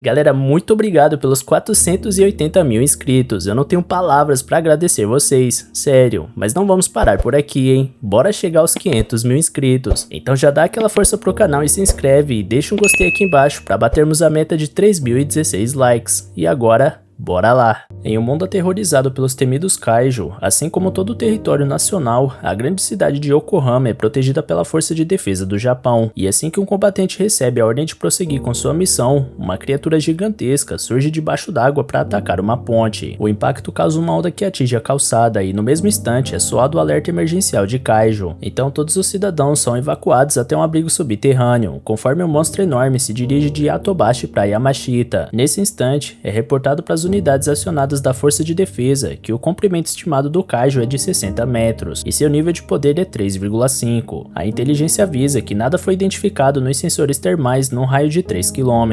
Galera, muito obrigado pelos 480 mil inscritos, eu não tenho palavras pra agradecer vocês, sério, mas não vamos parar por aqui, hein, bora chegar aos 500 mil inscritos, então já dá aquela força pro canal e se inscreve e deixa um gostei aqui embaixo pra batermos a meta de 3.016 likes, e agora, bora lá! Em um mundo aterrorizado pelos temidos Kaiju, assim como todo o território nacional, a grande cidade de Yokohama é protegida pela Força de Defesa do Japão, e assim que um combatente recebe a ordem de prosseguir com sua missão, uma criatura gigantesca surge debaixo d'água para atacar uma ponte. O impacto causa uma onda que atinge a calçada e no mesmo instante é soado o alerta emergencial de Kaiju, então todos os cidadãos são evacuados até um abrigo subterrâneo, conforme o monstro enorme se dirige de Yatobashi para Yamashita. Nesse instante, é reportado para as unidades acionadas da Força de Defesa que o comprimento estimado do Kaiju é de 60 metros e seu nível de poder é 3,5. A inteligência avisa que nada foi identificado nos sensores termais num raio de 3 km,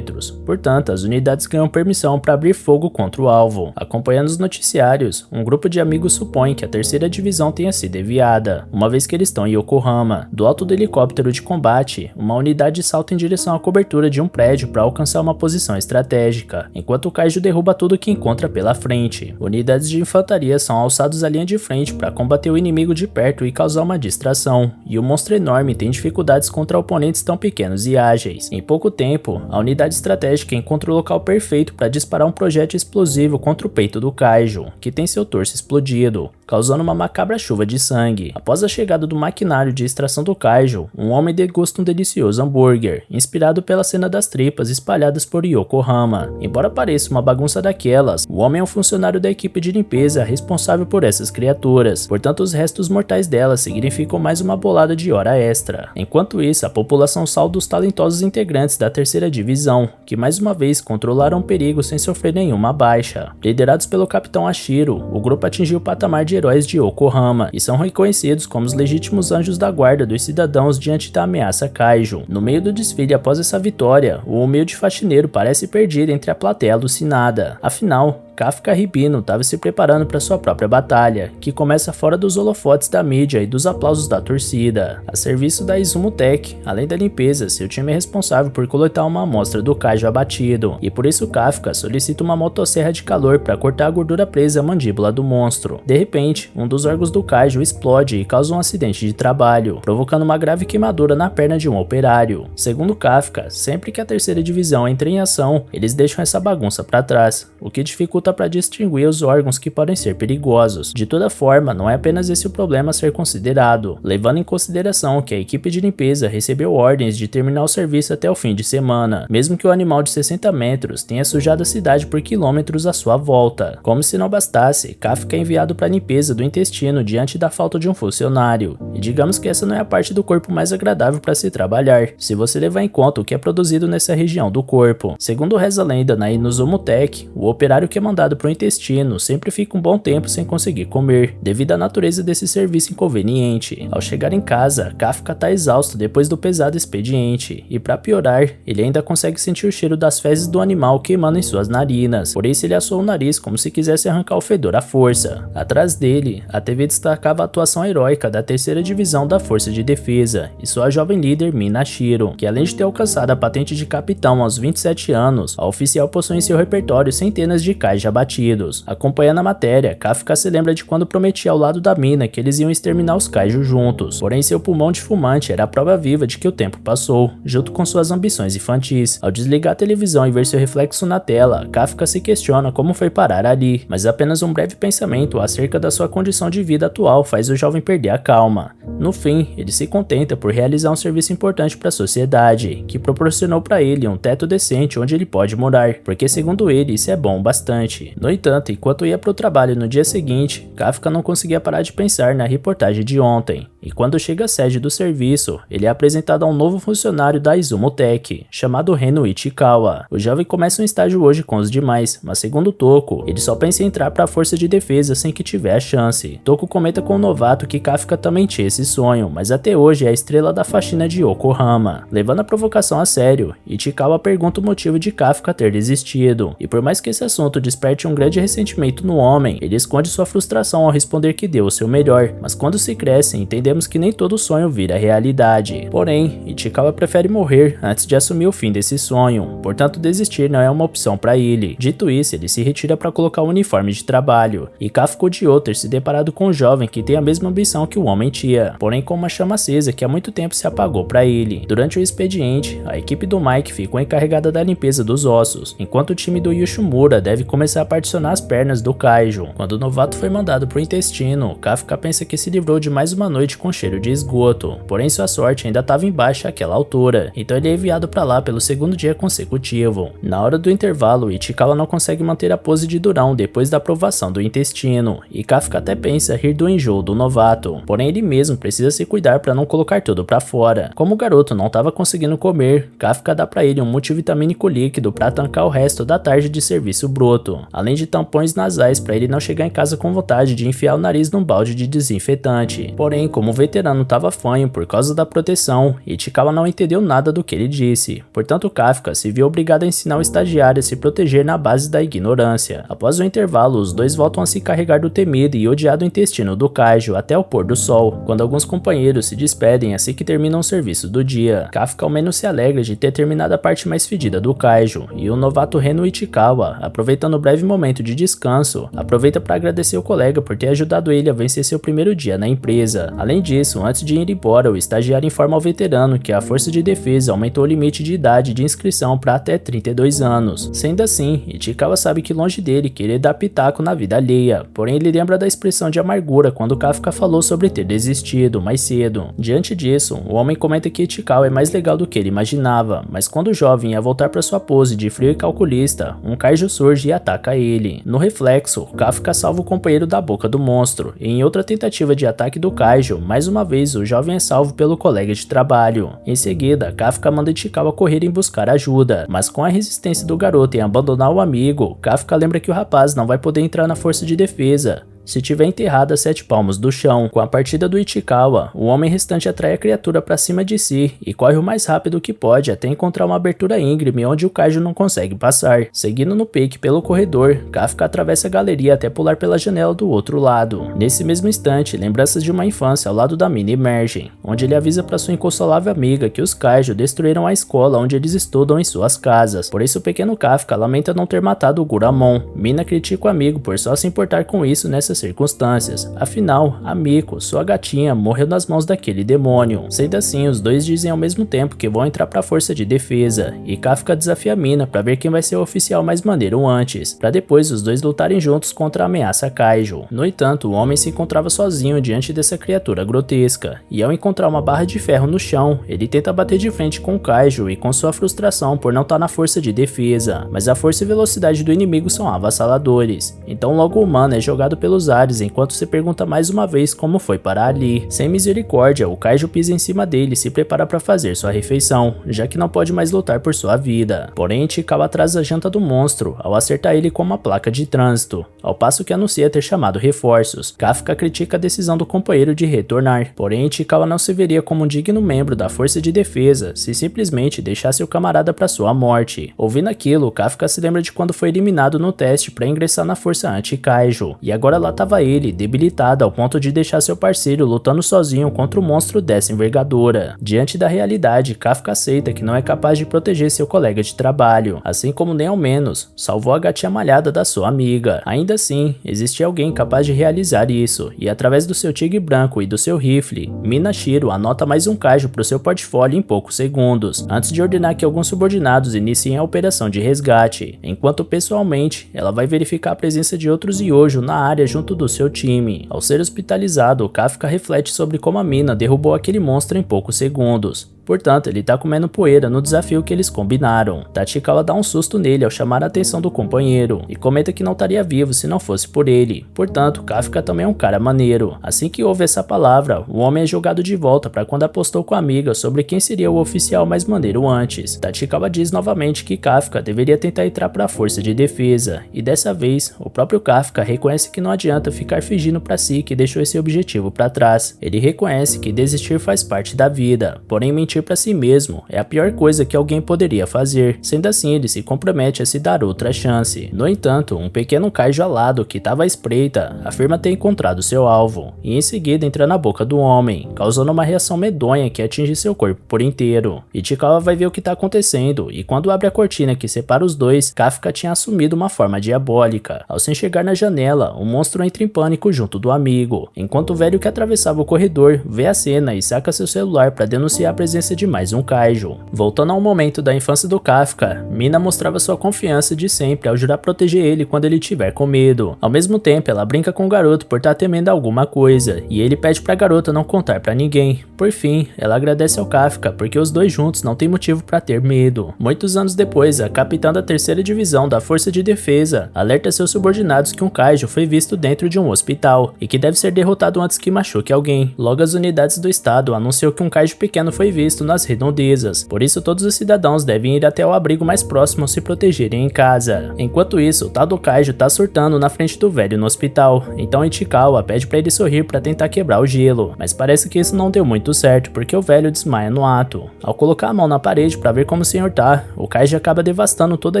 portanto as unidades ganham permissão para abrir fogo contra o alvo. Acompanhando os noticiários, um grupo de amigos supõe que a terceira divisão tenha sido enviada, uma vez que eles estão em Yokohama. Do alto do helicóptero de combate, uma unidade salta em direção à cobertura de um prédio para alcançar uma posição estratégica, enquanto o Kaiju derruba tudo que encontra pela frente. Unidades de infantaria são alçados à linha de frente para combater o inimigo de perto e causar uma distração, e o monstro enorme tem dificuldades contra oponentes tão pequenos e ágeis. Em pouco tempo, a unidade estratégica encontra o local perfeito para disparar um projétil explosivo contra o peito do Kaiju, que tem seu torso explodido, causando uma macabra chuva de sangue. Após a chegada do maquinário de extração do Kaiju, um homem degusta um delicioso hambúrguer, inspirado pela cena das tripas espalhadas por Yokohama. Embora pareça uma bagunça daquelas, o homem é um funcionário da equipe de limpeza responsável por essas criaturas, portanto os restos mortais delas significam mais uma bolada de hora extra. Enquanto isso, a população salva os talentosos integrantes da terceira divisão, que mais uma vez controlaram o perigo sem sofrer nenhuma baixa. Liderados pelo capitão Ashiro, o grupo atingiu o patamar de heróis de Yokohama e são reconhecidos como os legítimos anjos da guarda dos cidadãos diante da ameaça Kaiju. No meio do desfile após essa vitória, o humilde faxineiro parece perdido entre a plateia alucinada. Afinal, Kafka Ribino estava se preparando para sua própria batalha, que começa fora dos holofotes da mídia e dos aplausos da torcida. A serviço da Izumo Tech, além da limpeza, seu time é responsável por coletar uma amostra do Kaiju abatido, e por isso Kafka solicita uma motosserra de calor para cortar a gordura presa à mandíbula do monstro. De repente, um dos órgãos do Kaiju explode e causa um acidente de trabalho, provocando uma grave queimadura na perna de um operário. Segundo Kafka, sempre que a terceira divisão entra em ação, eles deixam essa bagunça para trás, o que dificulta para distinguir os órgãos que podem ser perigosos. De toda forma, não é apenas esse o problema a ser considerado, levando em consideração que a equipe de limpeza recebeu ordens de terminar o serviço até o fim de semana, mesmo que o animal de 60 metros tenha sujado a cidade por quilômetros à sua volta. Como se não bastasse, Kafka é enviado para a limpeza do intestino diante da falta de um funcionário, e digamos que essa não é a parte do corpo mais agradável para se trabalhar, se você levar em conta o que é produzido nessa região do corpo. Segundo reza a lenda na Izumo Tech, o operário que é mandado para o intestino sempre fica um bom tempo sem conseguir comer, devido à natureza desse serviço inconveniente. Ao chegar em casa, Kafka está exausto depois do pesado expediente, e para piorar, ele ainda consegue sentir o cheiro das fezes do animal queimando em suas narinas, por isso ele assou o nariz como se quisesse arrancar o fedor à força. Atrás dele, a TV destacava a atuação heróica da terceira divisão da Força de Defesa, e sua jovem líder Mina Shiro, que além de ter alcançado a patente de capitão aos 27 anos, a oficial possui em seu repertório centenas de Kaiju abatidos. Acompanhando a matéria, Kafka se lembra de quando prometia ao lado da mina que eles iam exterminar os Kaiju juntos, porém seu pulmão de fumante era a prova viva de que o tempo passou, junto com suas ambições infantis. Ao desligar a televisão e ver seu reflexo na tela, Kafka se questiona como foi parar ali, mas apenas um breve pensamento acerca da sua condição de vida atual faz o jovem perder a calma. No fim, ele se contenta por realizar um serviço importante para a sociedade, que proporcionou para ele um teto decente onde ele pode morar, porque segundo ele isso é bom bastante. No entanto, enquanto ia para o trabalho no dia seguinte, Kafka não conseguia parar de pensar na reportagem de ontem, e quando chega à sede do serviço, ele é apresentado a um novo funcionário da Izumo Tech, chamado Reno Ichikawa. O jovem começa um estágio hoje com os demais, mas segundo Toko, ele só pensa em entrar para a força de defesa sem que tiver a chance. Toko comenta com o novato que Kafka também tinha esse sonho, mas até hoje é a estrela da faxina de Yokohama. Levando a provocação a sério, Ichikawa pergunta o motivo de Kafka ter desistido, e por mais que esse assunto desperte um grande ressentimento no homem, ele esconde sua frustração ao responder que deu o seu melhor, mas quando se cresce, entendemos sabemos que nem todo sonho vira realidade. Porém, Ichikawa prefere morrer antes de assumir o fim desse sonho, portanto desistir não é uma opção para ele. Dito isso, ele se retira para colocar o uniforme de trabalho, e Kafka odiou ter se deparado com um jovem que tem a mesma ambição que o homem tinha, porém com uma chama acesa que há muito tempo se apagou para ele. Durante o expediente, a equipe do Mike ficou encarregada da limpeza dos ossos, enquanto o time do Yoshimura deve começar a particionar as pernas do Kaijo. Quando o novato foi mandado pro intestino, Kafka pensa que se livrou de mais uma noite com cheiro de esgoto, porém sua sorte ainda estava embaixo àquela altura, então ele é enviado para lá pelo segundo dia consecutivo. Na hora do intervalo, Ichikawa não consegue manter a pose de durão depois da aprovação do intestino, e Kafka até pensa rir do enjoo do novato, porém ele mesmo precisa se cuidar para não colocar tudo para fora. Como o garoto não estava conseguindo comer, Kafka dá para ele um multivitamínico líquido para tancar o resto da tarde de serviço bruto, além de tampões nasais para ele não chegar em casa com vontade de enfiar o nariz num balde de desinfetante. Porém, como o veterano estava fanho por causa da proteção, Ichikawa não entendeu nada do que ele disse, portanto Kafka se viu obrigado a ensinar o estagiário a se proteger na base da ignorância. Após o intervalo, os dois voltam a se carregar do temido e odiado intestino do Kaijo até o pôr do sol, quando alguns companheiros se despedem assim que terminam o serviço do dia. Kafka ao menos se alegra de ter terminado a parte mais fedida do Kaijo, e o novato Reno Ichikawa, aproveitando o breve momento de descanso, aproveita para agradecer o colega por ter ajudado ele a vencer seu primeiro dia na empresa. Além disso, antes de ir embora, o estagiário informa ao veterano que a Força de Defesa aumentou o limite de idade de inscrição para até 32 anos. Sendo assim, Ichikawa sabe que longe dele querer dar pitaco na vida alheia, porém ele lembra da expressão de amargura quando Kafka falou sobre ter desistido mais cedo. Diante disso, o homem comenta que Ichikawa é mais legal do que ele imaginava, mas quando o jovem ia voltar para sua pose de frio e calculista, um Kaijo surge e ataca ele. No reflexo, Kafka salva o companheiro da boca do monstro, e em outra tentativa de ataque do Kaijo, mais uma vez o jovem é salvo pelo colega de trabalho. Em seguida, Kafka manda Ichikawa correr em buscar ajuda, mas com a resistência do garoto em abandonar o amigo, Kafka lembra que o rapaz não vai poder entrar na força de defesa se tiver enterrado a 7 palmos do chão. Com a partida do Ichikawa, o homem restante atrai a criatura para cima de si e corre o mais rápido que pode até encontrar uma abertura íngreme onde o Kaijo não consegue passar. Seguindo no pique pelo corredor, Kafka atravessa a galeria até pular pela janela do outro lado. Nesse mesmo instante, lembranças de uma infância ao lado da mina emergem, onde ele avisa para sua inconsolável amiga que os Kaijo destruíram a escola onde eles estudam em suas casas. Por isso o pequeno Kafka lamenta não ter matado o Guramon. Mina critica o amigo por só se importar com isso nessas circunstâncias. Afinal, a Miko, sua gatinha, morreu nas mãos daquele demônio. Sendo assim, os dois dizem ao mesmo tempo que vão entrar para a força de defesa, e Kafka desafia a mina para ver quem vai ser o oficial mais maneiro antes, para depois os dois lutarem juntos contra a ameaça Kaijo. No entanto, o homem se encontrava sozinho diante dessa criatura grotesca, e ao encontrar uma barra de ferro no chão, ele tenta bater de frente com o Kaijo e com sua frustração por não estar na força de defesa, mas a força e velocidade do inimigo são avassaladores. Então logo o humano é jogado pelos ares enquanto se pergunta mais uma vez como foi parar ali. Sem misericórdia, o Kaijo pisa em cima dele e se prepara para fazer sua refeição, já que não pode mais lutar por sua vida. Porém, Ichikawa atrasa a janta do monstro ao acertar ele com uma placa de trânsito, ao passo que anuncia ter chamado reforços. Kafka critica a decisão do companheiro de retornar, porém Ichikawa não se veria como um digno membro da força de defesa se simplesmente deixasse o camarada para sua morte. Ouvindo aquilo, Kafka se lembra de quando foi eliminado no teste para ingressar na força anti-Kaijo, e agora lá estava ele, debilitado ao ponto de deixar seu parceiro lutando sozinho contra o monstro dessa envergadura. Diante da realidade, Kafka aceita que não é capaz de proteger seu colega de trabalho, assim como nem ao menos salvou a gatinha malhada da sua amiga. Ainda assim, existia alguém capaz de realizar isso, e através do seu tigre branco e do seu rifle, Minashiro anota mais um Kaijo para o seu portfólio em poucos segundos, antes de ordenar que alguns subordinados iniciem a operação de resgate, enquanto pessoalmente ela vai verificar a presença de outros Yojo na área junto do seu time. Ao ser hospitalizado, Kafka reflete sobre como a mina derrubou aquele monstro em poucos segundos. Portanto, ele tá comendo poeira no desafio que eles combinaram. Tachikawa dá um susto nele ao chamar a atenção do companheiro, e comenta que não estaria vivo se não fosse por ele. Portanto, Kafka também é um cara maneiro. Assim que ouve essa palavra, o homem é jogado de volta para quando apostou com a amiga sobre quem seria o oficial mais maneiro antes. Tachikawa diz novamente que Kafka deveria tentar entrar para a força de defesa, e dessa vez, o próprio Kafka reconhece que não adianta ficar fingindo para si que deixou esse objetivo para trás. Ele reconhece que desistir faz parte da vida, porém mentir mentir pra si mesmo é a pior coisa que alguém poderia fazer. Sendo assim, ele se compromete a se dar outra chance. No entanto, um pequeno kaiju alado que estava à espreita afirma ter encontrado seu alvo, e em seguida entra na boca do homem, causando uma reação medonha que atinge seu corpo por inteiro. Ichikawa vai ver o que está acontecendo, e quando abre a cortina que separa os dois, Kafka tinha assumido uma forma diabólica. Ao se enxergar na janela, o monstro entra em pânico junto do amigo, enquanto o velho que atravessava o corredor vê a cena e saca seu celular para denunciar a presença de mais um kaiju. Voltando ao momento da infância do Kafka, Mina mostrava sua confiança de sempre ao jurar proteger ele quando ele tiver com medo. Ao mesmo tempo, ela brinca com o garoto por estar temendo alguma coisa, e ele pede pra garota não contar pra ninguém. Por fim, ela agradece ao Kafka porque os dois juntos não têm motivo pra ter medo. Muitos anos depois, a capitã da 3ª Divisão da Força de Defesa alerta seus subordinados que um kaiju foi visto dentro de um hospital e que deve ser derrotado antes que machuque alguém. Logo, as unidades do estado anunciam que um kaiju pequeno foi visto nas redondezas, por isso todos os cidadãos devem ir até o abrigo mais próximo se protegerem em casa. Enquanto isso, o tal do kaiju tá surtando na frente do velho no hospital, então Ichikawa pede pra ele sorrir pra tentar quebrar o gelo, mas parece que isso não deu muito certo porque o velho desmaia no ato. Ao colocar a mão na parede pra ver como o senhor tá, o kaiju acaba devastando toda a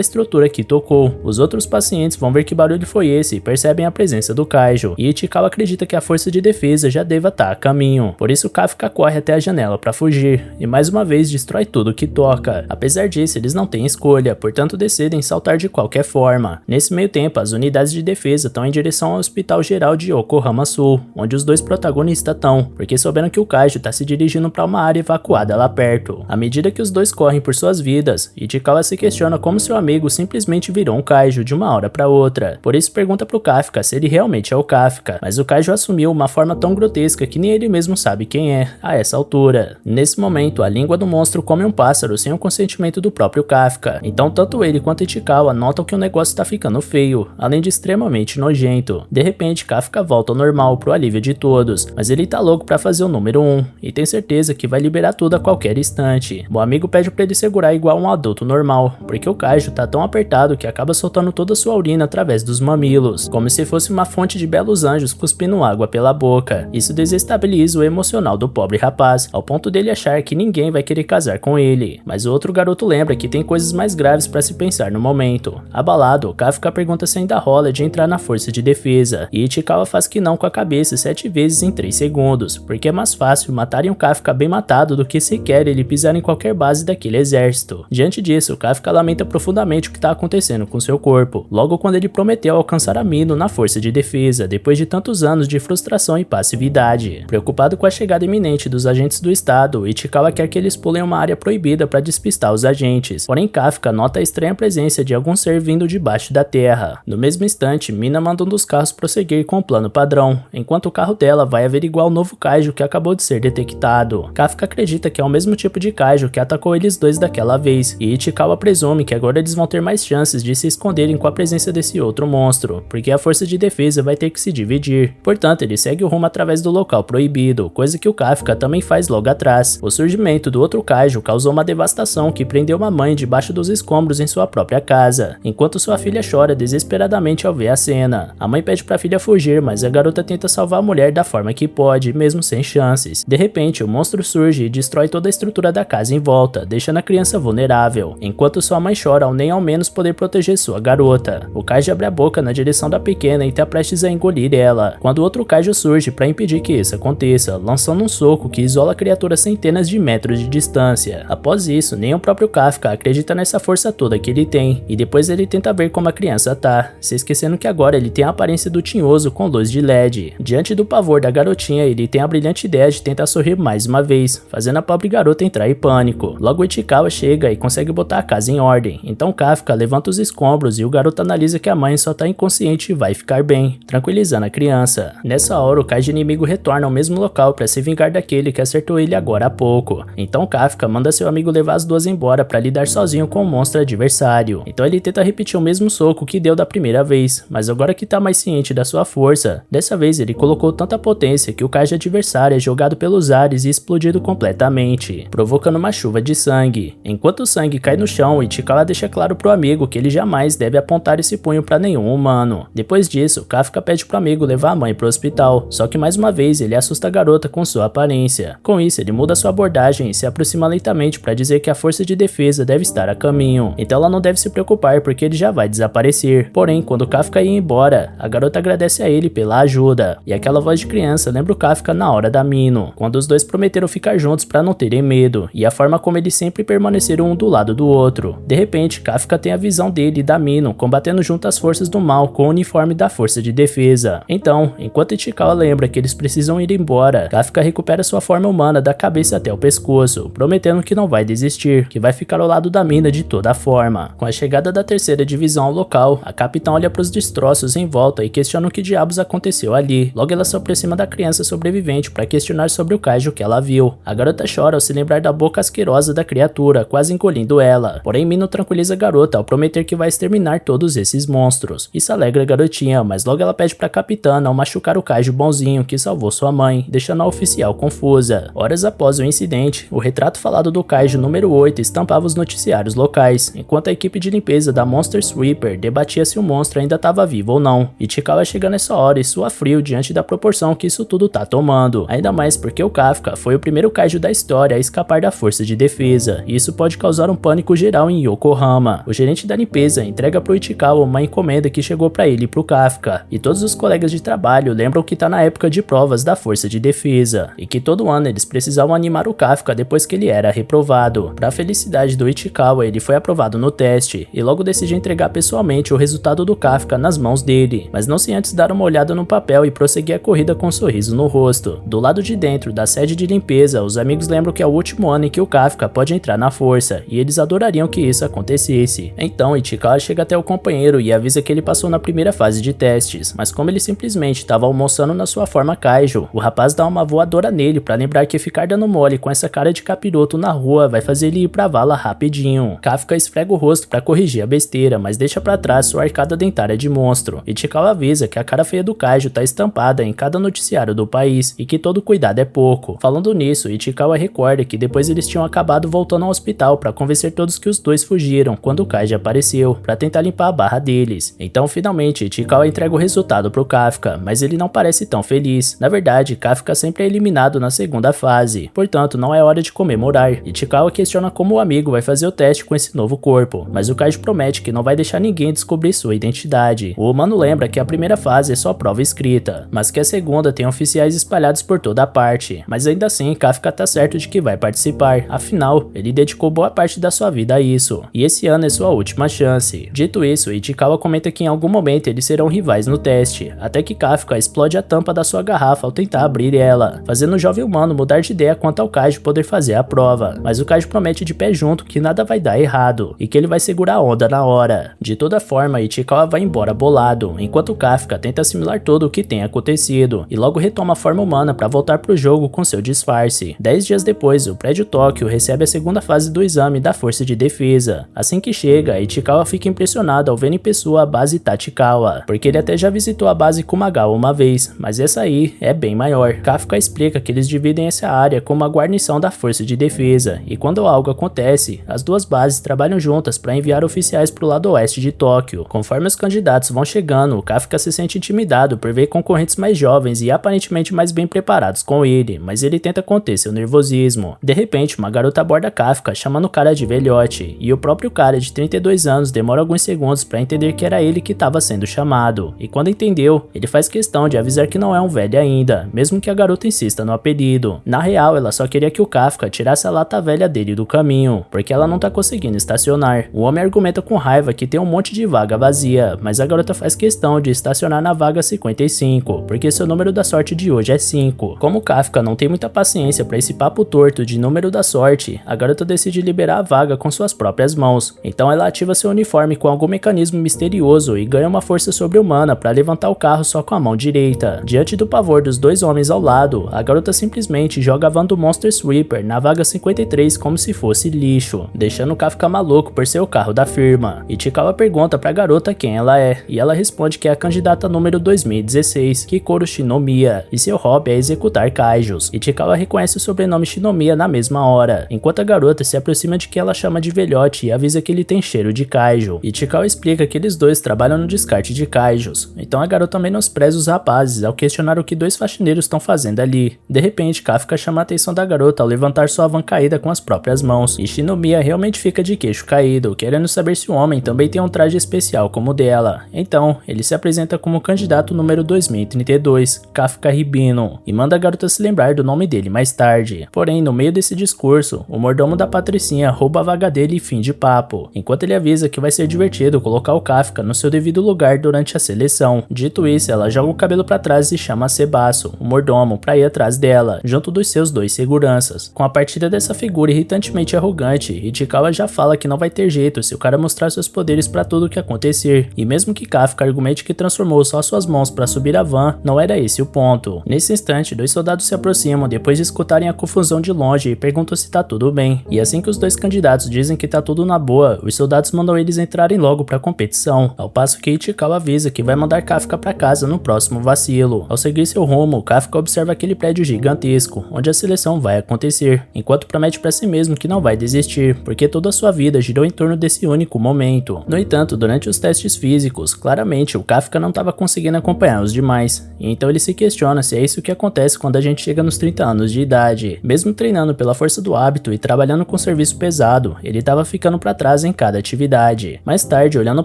estrutura que tocou. Os outros pacientes vão ver que barulho foi esse e percebem a presença do kaiju, e Ichikawa acredita que a força de defesa já deva estar a caminho, por isso Kafka corre até a janela pra fugir, e mais uma vez destrói tudo que toca. Apesar disso, eles não têm escolha, portanto decidem saltar de qualquer forma. Nesse meio tempo, as unidades de defesa estão em direção ao Hospital Geral de Yokohama Sul, onde os dois protagonistas estão, porque souberam que o kaiju está se dirigindo para uma área evacuada lá perto. À medida que os dois correm por suas vidas, Ichikawa se questiona como seu amigo simplesmente virou um kaiju de uma hora para outra. Por isso pergunta pro Kafka se ele realmente é o Kafka, mas o kaiju assumiu uma forma tão grotesca que nem ele mesmo sabe quem é, a essa altura. Nesse momento, a língua do monstro come um pássaro sem o consentimento do próprio Kafka, então tanto ele quanto Ichikawa notam que o negócio tá ficando feio, além de extremamente nojento. De repente, Kafka volta ao normal pro alívio de todos, mas ele tá louco pra fazer o número 1, e tem certeza que vai liberar tudo a qualquer instante. O amigo pede pra ele segurar igual um adulto normal, porque o kaiju tá tão apertado que acaba soltando toda a sua urina através dos mamilos, como se fosse uma fonte de belos anjos cuspindo água pela boca. Isso desestabiliza o emocional do pobre rapaz, ao ponto dele achar que ninguém vai querer casar com ele. Mas o outro garoto lembra que tem coisas mais graves pra se pensar no momento. Abalado, Kafka pergunta se ainda rola de entrar na força de defesa, e Ichikawa faz que não com a cabeça 7 vezes em 3 segundos, porque é mais fácil matarem um Kafka bem matado do que sequer ele pisar em qualquer base daquele exército. Diante disso, Kafka lamenta profundamente o que está acontecendo com seu corpo, logo quando ele prometeu alcançar a Mino na força de defesa, depois de tantos anos de frustração e passividade. Preocupado com a chegada iminente dos agentes do estado, Ichikawa quer que eles pulem uma área proibida para despistar os agentes, porém Kafka nota a estranha presença de algum ser vindo debaixo da terra. No mesmo instante, Mina manda um dos carros prosseguir com o plano padrão, enquanto o carro dela vai averiguar o novo kaiju que acabou de ser detectado. Kafka acredita que é o mesmo tipo de kaiju que atacou eles dois daquela vez, e Ichikawa presume que agora eles vão ter mais chances de se esconderem com a presença desse outro monstro, porque a força de defesa vai ter que se dividir. Portanto, ele segue o rumo através do local proibido, coisa que o Kafka também faz logo atrás. O surgimento do outro kaiju causou uma devastação que prendeu uma mãe debaixo dos escombros em sua própria casa, enquanto sua filha chora desesperadamente ao ver a cena. A mãe pede pra filha fugir, mas a garota tenta salvar a mulher da forma que pode, mesmo sem chances. De repente, o monstro surge e destrói toda a estrutura da casa em volta, deixando a criança vulnerável, enquanto sua mãe chora ao nem ao menos poder proteger sua garota. O kaiju abre a boca na direção da pequena e tá prestes a engolir ela, quando outro kaiju surge para impedir que isso aconteça, lançando um soco que isola a criatura a centenas de metros de distância. Após isso, nem o próprio Kafka acredita nessa força toda que ele tem, e depois ele tenta ver como a criança tá, se esquecendo que agora ele tem a aparência do tinhoso com luz de LED. Diante do pavor da garotinha, ele tem a brilhante ideia de tentar sorrir mais uma vez, fazendo a pobre garota entrar em pânico. Logo Ichikawa chega e consegue botar a casa em ordem, então Kafka levanta os escombros e o garoto analisa que a mãe só tá inconsciente e vai ficar bem, tranquilizando a criança. Nessa hora, o kaiju inimigo retorna ao mesmo local para se vingar daquele que acertou ele agora há pouco. Então Kafka manda seu amigo levar as duas embora para lidar sozinho com o monstro adversário. Então ele tenta repetir o mesmo soco que deu da primeira vez, mas agora que tá mais ciente da sua força, dessa vez ele colocou tanta potência que o kaiju adversário é jogado pelos ares e explodido completamente, provocando uma chuva de sangue. Enquanto o sangue cai no chão, Ichikawa deixa claro pro amigo que ele jamais deve apontar esse punho para nenhum humano. Depois disso, Kafka pede pro amigo levar a mãe pro hospital, só que mais uma vez ele assusta a garota com sua aparência. Com isso, ele muda sua abordagem coragem e se aproxima lentamente para dizer que a força de defesa deve estar a caminho, então ela não deve se preocupar porque ele já vai desaparecer. Porém, quando Kafka ia embora, a garota agradece a ele pela ajuda, e aquela voz de criança lembra o Kafka na hora da Minho, quando os dois prometeram ficar juntos para não terem medo, e a forma como eles sempre permaneceram um do lado do outro. De repente, Kafka tem a visão dele e da Minho combatendo junto as forças do mal com o uniforme da força de defesa. Então, enquanto Ichikawa lembra que eles precisam ir embora, Kafka recupera sua forma humana da cabeça até o pescoço, prometendo que não vai desistir, que vai ficar ao lado da mina de toda forma. Com a chegada da terceira divisão ao local, a capitã olha para os destroços em volta e questiona o que diabos aconteceu ali. Logo ela se aproxima da criança sobrevivente para questionar sobre o kaiju que ela viu. A garota chora ao se lembrar da boca asquerosa da criatura, quase engolindo ela. Porém, Minho tranquiliza a garota ao prometer que vai exterminar todos esses monstros. Isso alegra a garotinha, mas logo ela pede para a capitã não machucar o kaiju bonzinho que salvou sua mãe, deixando a oficial confusa. Horas após o incidente, o retrato falado do kaiju número 8 estampava os noticiários locais, enquanto a equipe de limpeza da Monster Sweeper debatia se o monstro ainda estava vivo ou não. Ichikawa chega nessa hora e sua frio diante da proporção que isso tudo tá tomando, ainda mais porque o Kafka foi o primeiro kaiju da história a escapar da força de defesa, e isso pode causar um pânico geral em Yokohama. O gerente da limpeza entrega pro Ichikawa uma encomenda que chegou para ele e pro Kafka, e todos os colegas de trabalho lembram que tá na época de provas da força de defesa, e que todo ano eles precisavam animar o Kafka depois que ele era reprovado. Pra felicidade do Ichikawa, ele foi aprovado no teste, e logo decide entregar pessoalmente o resultado do Kafka nas mãos dele, mas não sem antes dar uma olhada no papel e prosseguir a corrida com um sorriso no rosto. Do lado de dentro da sede de limpeza, os amigos lembram que é o último ano em que o Kafka pode entrar na força, e eles adorariam que isso acontecesse. Então Ichikawa chega até o companheiro e avisa que ele passou na primeira fase de testes, mas como ele simplesmente estava almoçando na sua forma kaiju, o rapaz dá uma voadora nele para lembrar que ficar dando mole com essa cara de capiroto na rua vai fazer ele ir pra vala rapidinho. Kafka esfrega o rosto para corrigir a besteira, mas deixa para trás sua arcada dentária de monstro. Ichikawa avisa que a cara feia do kaiju tá estampada em cada noticiário do país e que todo cuidado é pouco. Falando nisso, Ichikawa recorda que depois eles tinham acabado voltando ao hospital para convencer todos que os dois fugiram quando o kaiju apareceu, para tentar limpar a barra deles. Então finalmente Ichikawa entrega o resultado pro Kafka, mas ele não parece tão feliz. Na verdade, Kafka sempre é eliminado na segunda fase, portanto não é hora de comemorar. Ichikawa questiona como o amigo vai fazer o teste com esse novo corpo, mas o kaiju promete que não vai deixar ninguém descobrir sua identidade. O humano lembra que a primeira fase é só prova escrita, mas que a segunda tem oficiais espalhados por toda a parte. Mas ainda assim, Kafka tá certo de que vai participar, afinal, ele dedicou boa parte da sua vida a isso, e esse ano é sua última chance. Dito isso, Ichikawa comenta que em algum momento eles serão rivais no teste, até que Kafka explode a tampa da sua garrafa ao tentar abrir ela, fazendo o jovem humano mudar de ideia quanto ao kaiju poder fazer a prova, mas o kaiju promete de pé junto que nada vai dar errado, e que ele vai segurar a onda na hora. De toda forma, Ichikawa vai embora bolado, enquanto Kafka tenta assimilar todo o que tem acontecido, e logo retoma a forma humana para voltar pro jogo com seu disfarce. 10 dias depois, o prédio Tóquio recebe a segunda fase do exame da força de defesa. Assim que chega, Ichikawa fica impressionado ao ver em pessoa a base Tachikawa, porque ele até já visitou a base Kumagawa uma vez, mas essa aí é bem maior. Kafka explica que eles dividem essa área como uma guarnição da força de defesa, e quando algo acontece, as duas bases trabalham juntas para enviar oficiais pro lado oeste de Tóquio. Conforme os candidatos vão chegando, Kafka se sente intimidado por ver concorrentes mais jovens e aparentemente mais bem preparados com ele, mas ele tenta conter seu nervosismo. De repente, uma garota aborda Kafka chamando o cara de velhote, e o próprio cara de 32 anos demora alguns segundos para entender que era ele que estava sendo chamado, e quando entendeu, ele faz questão de avisar que não é um velho ainda, mesmo que a garota insista no apelido. Na real, ela só queria que o Kafka tirasse a lata velha dele do caminho, porque ela não tá conseguindo estacionar. O homem argumenta com raiva que tem um monte de vaga vazia, mas a garota faz questão de estacionar na vaga 55, porque seu número da sorte de hoje é 5. Como o Kafka não tem muita paciência para esse papo torto de número da sorte, a garota decide liberar a vaga com suas próprias mãos. Então ela ativa seu uniforme com algum mecanismo misterioso e ganha uma força sobre-humana para levantar o carro só com a mão direita. Diante do pavor dos dois homens ao lado, a garota simplesmente joga a van do Monster Sweeper na vaga 53 como se fosse lixo, deixando o Kafka maluco por ser o carro da firma. Ichikawa pergunta pra garota quem ela é, e ela responde que é a candidata número 2016, Kikoru Shinomiya, e seu hobby é executar kaijus. Ichikawa reconhece o sobrenome Shinomiya na mesma hora, enquanto a garota se aproxima de quem ela chama de velhote e avisa que ele tem cheiro de kaiju. Ichikawa explica que eles dois trabalham no descarte de kaijus, então a garota menospreza os rapazes ao questionar o que dois faxineiros estão fazendo ali. De repente, Kafka chama a atenção da garota garota ao levantar sua van caída com as próprias mãos, e Shinomiya realmente fica de queixo caído, querendo saber se o homem também tem um traje especial como o dela. Então, ele se apresenta como candidato número 2032, Kafka Ribino, e manda a garota se lembrar do nome dele mais tarde. Porém, no meio desse discurso, o mordomo da Patricinha rouba a vaga dele e fim de papo, enquanto ele avisa que vai ser divertido colocar o Kafka no seu devido lugar durante a seleção. Dito isso, ela joga o cabelo pra trás e chama Sebasso, o mordomo, pra ir atrás dela, junto dos seus 2 seguranças. Com a partida dessa figura irritantemente arrogante, Ichikawa já fala que não vai ter jeito se o cara mostrar seus poderes pra tudo o que acontecer, e mesmo que Kafka argumente que transformou só suas mãos pra subir a van, não era esse o ponto. Nesse instante, 2 soldados se aproximam depois de escutarem a confusão de longe e perguntam se tá tudo bem, e assim que os 2 candidatos dizem que tá tudo na boa, os soldados mandam eles entrarem logo pra competição, ao passo que Ichikawa avisa que vai mandar Kafka pra casa no próximo vacilo. Ao seguir seu rumo, Kafka observa aquele prédio gigantesco, onde a seleção vai acontecer, enquanto promete pra si mesmo que não vai desistir, porque toda a sua vida girou em torno desse único momento. No entanto, durante os testes físicos, claramente o Kafka não estava conseguindo acompanhar os demais, e então ele se questiona se é isso que acontece quando a gente chega nos 30 anos de idade. Mesmo treinando pela força do hábito e trabalhando com serviço pesado, ele estava ficando para trás em cada atividade. Mais tarde, olhando o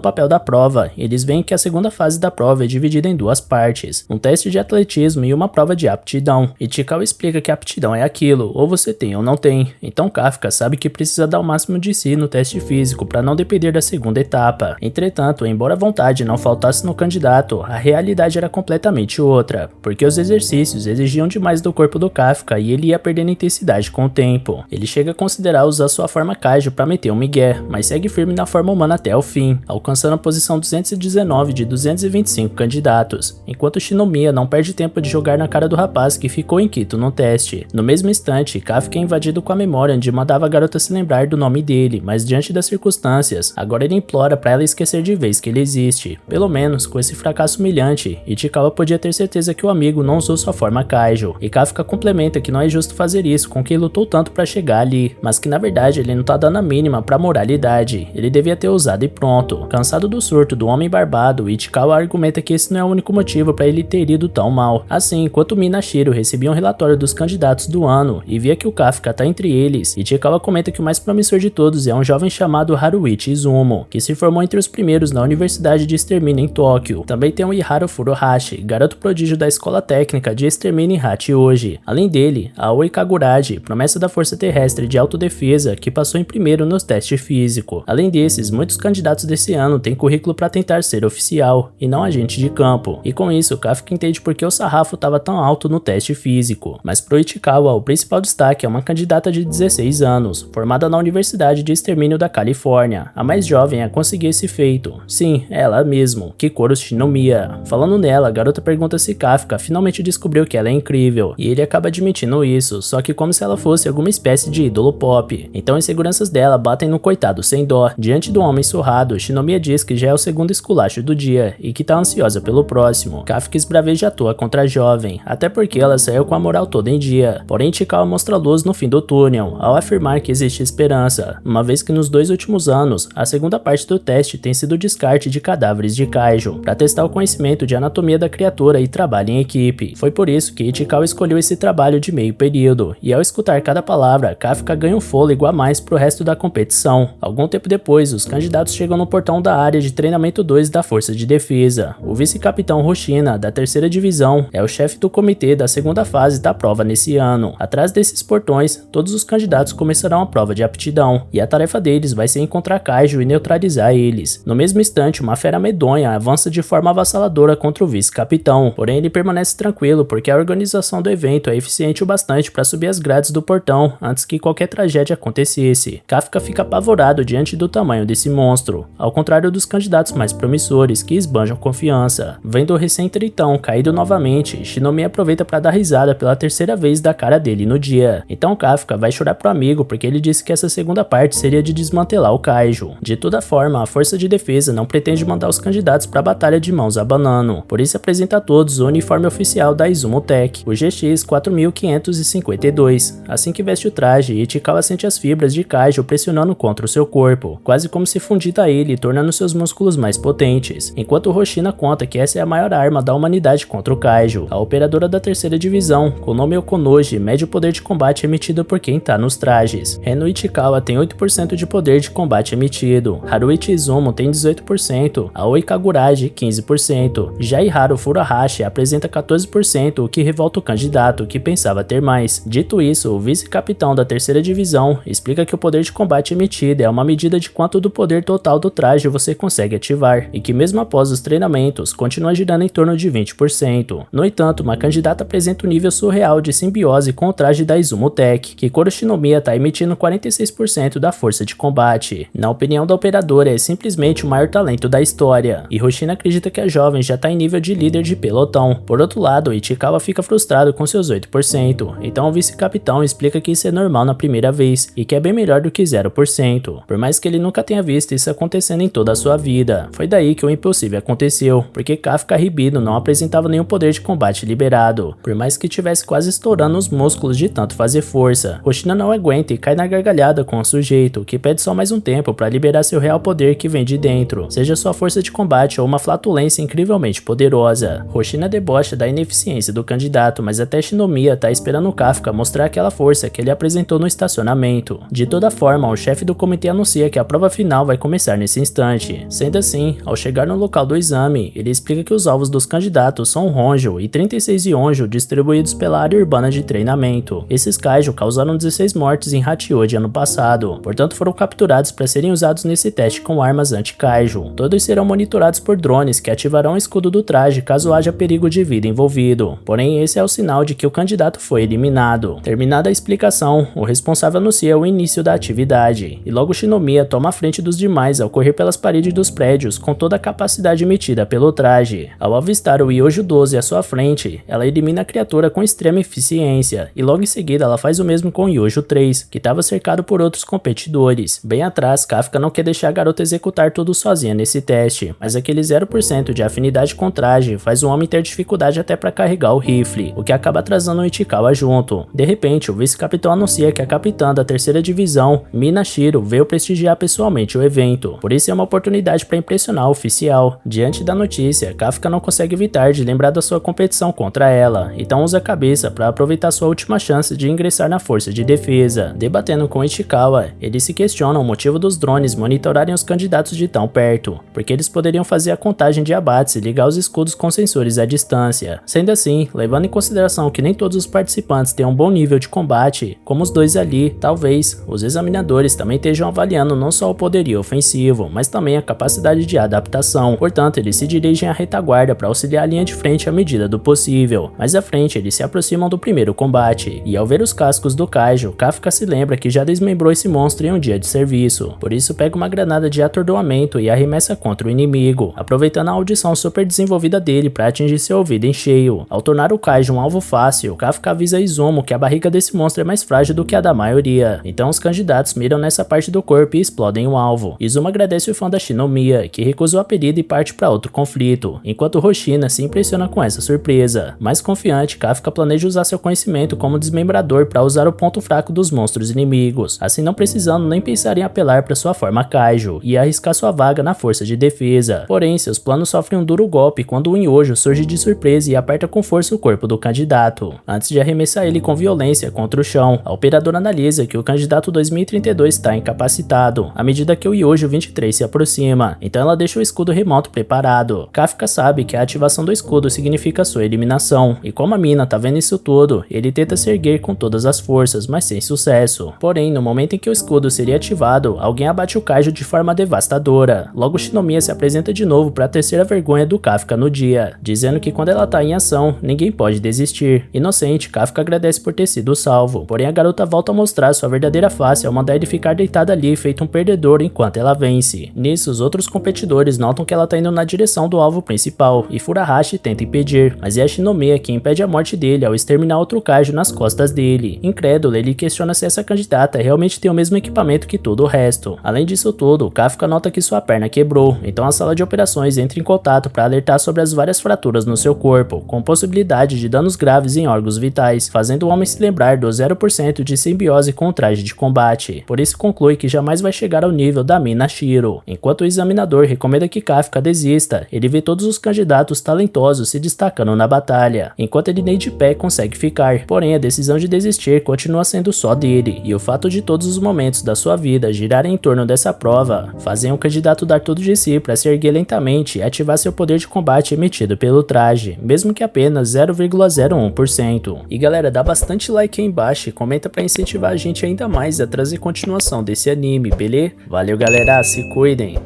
papel da prova, eles veem que a segunda fase da prova é dividida em 2 partes, um teste de atletismo e uma prova de aptidão. Ichikawa explica que a aptidão é aquilo, ou você tem ou não tem, então Kafka sabe que precisa dar o máximo de si no teste físico para não depender da segunda etapa. Entretanto, embora a vontade não faltasse no candidato, a realidade era completamente outra, porque os exercícios exigiam demais do corpo do Kafka e ele ia perdendo intensidade com o tempo. Ele chega a considerar usar sua forma Kaijo para meter um migué, mas segue firme na forma humana até o fim, alcançando a posição 219 de 225 candidatos, enquanto Shinomiya não perde tempo de jogar na cara do rapaz que ficou inquieto no teste. No mesmo instante, Kafka é invadido com a memória onde mandava a garota se lembrar do nome dele, mas diante das circunstâncias, agora ele implora para ela esquecer de vez que ele existe. Pelo menos, com esse fracasso humilhante, Ichikawa podia ter certeza que o amigo não usou sua forma Kaijo, e Kafka complementa que não é justo fazer isso com quem lutou tanto para chegar ali, mas que na verdade ele não tá dando a mínima pra moralidade, ele devia ter usado e pronto. Cansado do surto do homem barbado, Ichikawa argumenta que esse não é o único motivo para ele ter ido tão mal. Assim, enquanto Minashiro recebia um relatório dos candidatos do ano e via que o Kafka tá entre eles, Ichikawa comenta que o mais promissor de todos é um jovem chamado Haruichi Izumo, que se formou entre os primeiros na Universidade de Extermínio em Tóquio. Também tem o Iharu Furuhashi, garoto prodígio da Escola Técnica de Extermínio em Hachihoji. Além dele, a Aoi Kaguraji, promessa da Força Terrestre de Autodefesa, que passou em primeiro no teste físico. Além desses, muitos candidatos desse ano têm currículo para tentar ser oficial, e não agente de campo. E com isso, Kafka entende por que o sarrafo estava tão alto no teste físico. Mas pro Ichikawa, o principal destaque é uma candidata de 16 anos, formada na Universidade de Extermínio da Califórnia, a mais jovem a conseguir esse feito. Sim, ela mesmo, Kikoru Shinomiya. Falando nela, a garota pergunta se Kafka finalmente descobriu que ela é incrível, e ele acaba admitindo isso, só que como se ela fosse alguma espécie de ídolo pop. Então as inseguranças dela batem no coitado sem dó. Diante do homem surrado, Shinomiya diz que já é o segundo esculacho do dia, e que tá ansiosa pelo próximo. Kafka esbraveja à toa contra a jovem, até porque ela saiu com a moral toda em dia. Porém, Ichikawa mostra luz no fim do túnel, ao afirmar que existe esperança, uma vez que nos 2 últimos anos, a segunda parte do teste tem sido o descarte de cadáveres de Kaijo, para testar o conhecimento de anatomia da criatura e trabalho em equipe. Foi por isso que Ichikawa escolheu esse trabalho de meio período, e ao escutar cada palavra, Kafka ganha um fôlego a mais pro resto da competição. Algum tempo depois, os candidatos chegam no portão da área de treinamento 2 da Força de Defesa. O vice-capitão Hoshina, da 3ª Divisão, é o chefe do comitê da segunda fase da prova nesse ano. Atrás desses portões, todos os candidatos começarão a prova de aptidão, e a tarefa deles vai ser encontrar Kaijo e neutralizar eles. No mesmo instante, uma fera medonha avança de forma avassaladora contra o vice-capitão, porém ele permanece tranquilo porque a organização do evento é eficiente o bastante para subir as grades do portão antes que qualquer tragédia acontecesse. Kafka fica apavorado diante do tamanho desse monstro, ao contrário dos candidatos mais promissores que esbanjam confiança. Vendo o recém-tritão caído novamente, Shinomiya aproveita para dar risada pela 3ª vez da cara dele no dia. Então Kafka vai chorar pro amigo porque ele disse que essa segunda parte seria de desmantelar o Kaijo. De toda forma, a Força de Defesa não pretende mandar os candidatos para a batalha de mãos abanando, por isso apresenta a todos o uniforme oficial da Izumo Tech, o GX 4552. Assim que veste o traje, Ichikawa sente as fibras de Kaijo pressionando contra o seu corpo, quase como se fundida a ele, tornando seus músculos mais potentes, enquanto Hoshina conta que essa é a maior arma da humanidade contra o Kaijo. A operadora da 3ª Divisão, com o nome Okonoji, mede o poder de de combate emitido por quem tá nos trajes. Ren Ichikawa tem 8% de poder de combate emitido, Haruichi Izumo tem 18%, Aoi Kagurashi 15%, já Haru Furuhashi apresenta 14%, o que revolta o candidato, que pensava ter mais. Dito isso, o vice-capitão da terceira divisão explica que o poder de combate emitido é uma medida de quanto do poder total do traje você consegue ativar, e que mesmo após os treinamentos, continua girando em torno de 20%. No entanto, uma candidata apresenta um nível surreal de simbiose com o traje da Izumo Tech, que Koro Shinomiya está emitindo 46% da força de combate. Na opinião da operadora, é simplesmente o maior talento da história, e Hoshina acredita que a jovem já está em nível de líder de pelotão. Por outro lado, Ichikawa fica frustrado com seus 8%, então o vice-capitão explica que isso é normal na primeira vez, e que é bem melhor do que 0%, por mais que ele nunca tenha visto isso acontecendo em toda a sua vida. Foi daí que o impossível aconteceu, porque Kafka Ribido não apresentava nenhum poder de combate liberado, por mais que tivesse quase estourando os músculos de tanto fazer força. Hoshina não aguenta e cai na gargalhada com o sujeito, que pede só mais um tempo para liberar seu real poder que vem de dentro, seja sua força de combate ou uma flatulência incrivelmente poderosa. Hoshina debocha da ineficiência do candidato, mas até Shinomiya tá esperando Kafka mostrar aquela força que ele apresentou no estacionamento. De toda forma, o chefe do comitê anuncia que a prova final vai começar nesse instante. Sendo assim, ao chegar no local do exame, ele explica que os alvos dos candidatos são Honjo e 36 Yonjo distribuídos pela área urbana de treinamento. Esses Kaiju causaram 16 mortes em Hachioji ano passado, portanto foram capturados para serem usados nesse teste com armas anti-Kaiju. Todos serão monitorados por drones que ativarão o escudo do traje caso haja perigo de vida envolvido. Porém, esse é o sinal de que o candidato foi eliminado. Terminada a explicação, o responsável anuncia o início da atividade, e logo Shinomiya toma a frente dos demais ao correr pelas paredes dos prédios com toda a capacidade emitida pelo traje. Ao avistar o Yojo 12 à sua frente, ela elimina a criatura com extrema eficiência, e logo em seguida ela faz o mesmo com o Yojo 3, que estava cercado por outros competidores. Bem atrás, Kafka não quer deixar a garota executar tudo sozinha nesse teste, mas aquele 0% de afinidade com o traje faz o homem ter dificuldade até para carregar o rifle, o que acaba atrasando o Ichikawa junto. De repente, o vice-capitão anuncia que a capitã da terceira divisão, Mina Shiro, veio prestigiar pessoalmente o evento, por isso é uma oportunidade para impressionar o oficial. Diante da notícia, Kafka não consegue evitar de lembrar da sua competição contra ela, então usa a cabeça para aproveitar sua última chance de ingressar na força de defesa. Debatendo com Ichikawa, ele se questiona o motivo dos drones monitorarem os candidatos de tão perto, porque eles poderiam fazer a contagem de abates e ligar os escudos com sensores à distância. Sendo assim, levando em consideração que nem todos os participantes têm um bom nível de combate, como os dois ali, talvez os examinadores também estejam avaliando não só o poderio ofensivo, mas também a capacidade de adaptação. Portanto, eles se dirigem à retaguarda para auxiliar a linha de frente à medida do possível. Mais à frente, eles se aproximam do primeiro combate, e ao ver os cascos do Kaiju, Kafka se lembra que já desmembrou esse monstro em um dia de serviço. Por isso, pega uma granada de atordoamento e arremessa contra o inimigo, aproveitando a audição super desenvolvida dele para atingir seu ouvido em cheio. Ao tornar o Kaiju um alvo fácil, Kafka avisa Izumo que a barriga desse monstro é mais frágil do que a da maioria. Então os candidatos miram nessa parte do corpo e explodem o alvo. Izumo agradece o fã da Shinomiya, que recusa o apelido e parte para outro conflito, enquanto Hoshina se impressiona com essa surpresa. Mais confiante, Kafka planeja usar seu conhecimento como desmembrador para usar o ponto fraco dos monstros inimigos, assim não precisando nem pensar em apelar para sua forma Kaiju e arriscar sua vaga na força de defesa. Porém, seus planos sofrem um duro golpe quando o Inyojo surge de surpresa e aperta com força o corpo do candidato. Antes de arremessar ele com violência contra o chão, a operadora analisa que o candidato 2032 está incapacitado, à medida que o Yojo 23 se aproxima, então ela deixa o escudo remoto preparado. Kafka sabe que a ativação do escudo significa sua eliminação, e como a mina tá vendo isso tudo, ele tenta se erguer com todas as forças, mas sem sucesso. Porém, no momento em que o escudo seria ativado, alguém abate o Kaiju de forma devastadora. Logo Shinomiya se apresenta de novo para a terceira vergonha do Kafka no dia, dizendo que quando ela tá em ação, ninguém pode desistir. Inocente, Kafka agradece por ter sido salvo, porém a garota volta a mostrar sua verdadeira face ao mandar ele ficar deitado ali feito um perdedor enquanto ela vence. Nisso, os outros competidores notam que ela tá indo na direção do alvo principal, e Furuhashi tenta impedir, mas é a Shinomiya que impede a morte dele ao exterminar outro Kaiju nas costas dele. Incrédulo, ele questiona se essa candidata realmente tem o mesmo equipamento que todo o resto. Além disso tudo, Kafka nota que sua perna quebrou, então a sala de operações entra em contato para alertar sobre as várias fraturas no seu corpo, com possibilidade de danos graves em órgãos vitais, fazendo o homem se lembrar do 0% de simbiose com o traje de combate. Por isso conclui que jamais vai chegar ao nível da Mina Shiro. Enquanto o examinador recomenda que Kafka desista, ele vê todos os candidatos talentosos se destacando na batalha, enquanto ele nem de pé consegue ficar. Porém, a decisão decisão de desistir continua sendo só dele, e o fato de todos os momentos da sua vida girarem em torno dessa prova fazem o candidato dar tudo de si para se erguer lentamente e ativar seu poder de combate emitido pelo traje, mesmo que apenas 0,01%. E galera, dá bastante like aí embaixo e comenta para incentivar a gente ainda mais a trazer continuação desse anime, beleza? Valeu galera, se cuidem!